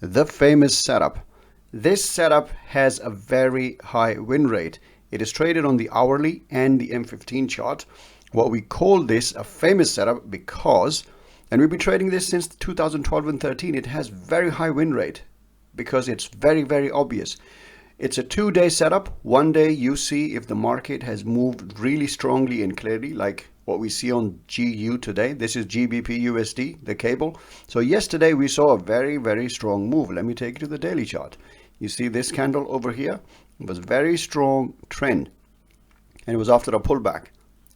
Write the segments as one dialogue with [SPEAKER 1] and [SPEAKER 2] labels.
[SPEAKER 1] the famous setup. This setup has a very high win rate. It is traded on the hourly and the M15 chart. What we call this a famous setup because, and we've been trading this since 2012 and 13, it has very high win rate because it's very, very obvious. It's a 2-day setup. One day you see if the market has moved really strongly and clearly, like what we see on GU today. This is GBPUSD, the cable. So yesterday we saw a very, very strong move. Let me take you to the daily chart. You see this candle over here? It was very strong trend and it was after a pullback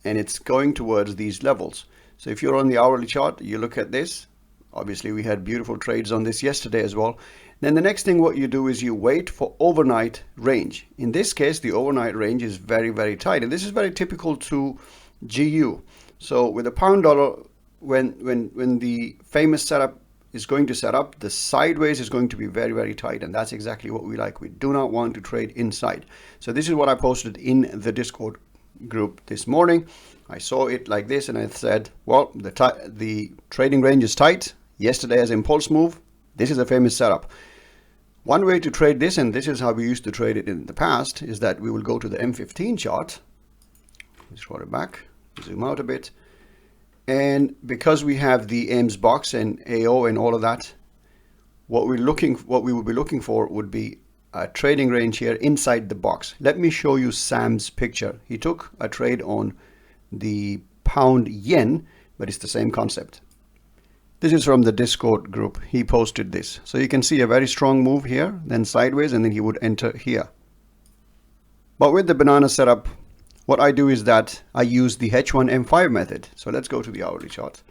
[SPEAKER 1] and it's going towards these levels. So if you're on the hourly chart, you look at this. Obviously we had beautiful trades on this yesterday as well. Then the next thing what you do is you wait for overnight range. In this case, the overnight range is very, very tight. And this is very typical to GU. So with the pound dollar, when the famous setup is going to set up, the sideways is going to be very, very tight. And that's exactly what we like. We do not want to trade inside. So this is what I posted in the Discord group this morning. I saw it like this and I said, well, the trading range is tight. Yesterday as impulse move, this is a famous setup. One way to trade this, and this is how we used to trade it in the past, is that we will go to the M15 chart. Let's roll it back, zoom out a bit. And because we have the AIMS box and AO and all of that, what we would be looking for would be a trading range here inside the box. Let me show you Sam's picture. He took a trade on the pound yen, but it's the same concept. This is from the Discord group. He posted this. So you can see a very strong move here, then sideways, and then he would enter here. But with the banana setup, what I do is that I use the H1M5 method. So let's go to the hourly chart.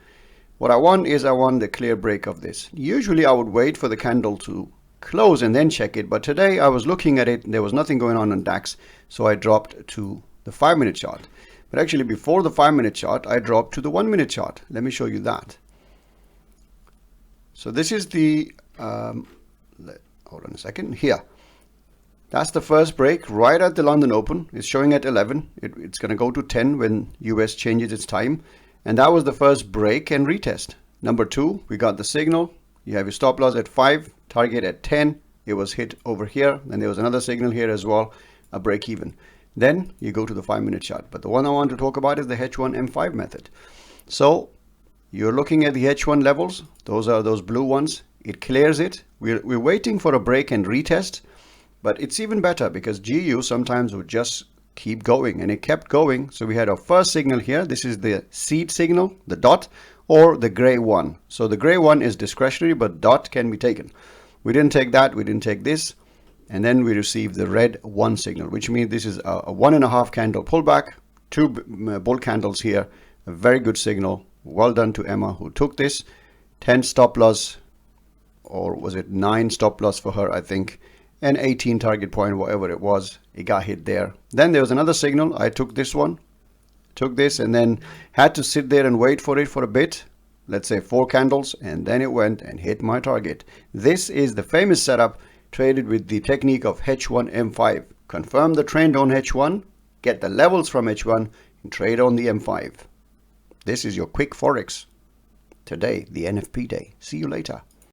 [SPEAKER 1] What I want is I want the clear break of this. Usually I would wait for the candle to close and then check it. But today I was looking at it, and there was nothing going on DAX. So I dropped to the 5-minute chart. But actually before the 5-minute chart, I dropped to the 1-minute chart. Let me show you that. So this is the, hold on a second, here. That's the first break right at the London Open. It's showing at 11. It's going to go to 10 when US changes its time. And that was the first break and retest. Number 2, we got the signal. You have your stop loss at 5, target at 10. It was hit over here. Then there was another signal here as well, a break even. Then you go to the 5-minute chart. But the one I want to talk about is the H1M5 method. So you're looking at the H1 levels. Those are those blue ones. It clears it. We're waiting for a break and retest. But it's even better because GU sometimes would just keep going. And it kept going. So we had our first signal here. This is the seed signal, the dot, or the gray one. So the gray one is discretionary, but dot can be taken. We didn't take that. We didn't take this. And then we received the red 1 signal, which means this is a 1.5 candle pullback, 2 bull candles here. A very good signal. Well done to Emma who took this. 10 stop loss, or was it 9 stop loss for her, I think, and 18 target point, whatever it was. It got hit there. Then there was another signal. I took this one, took this, and then had to sit there and wait for it for a bit. Let's say 4 candles, and then it went and hit my target. This is the famous setup traded with the technique of H1M5. Confirm the trend on H1, get the levels from H1, and trade on the M5. This is your quick Forex. Today, the NFP day. See you later.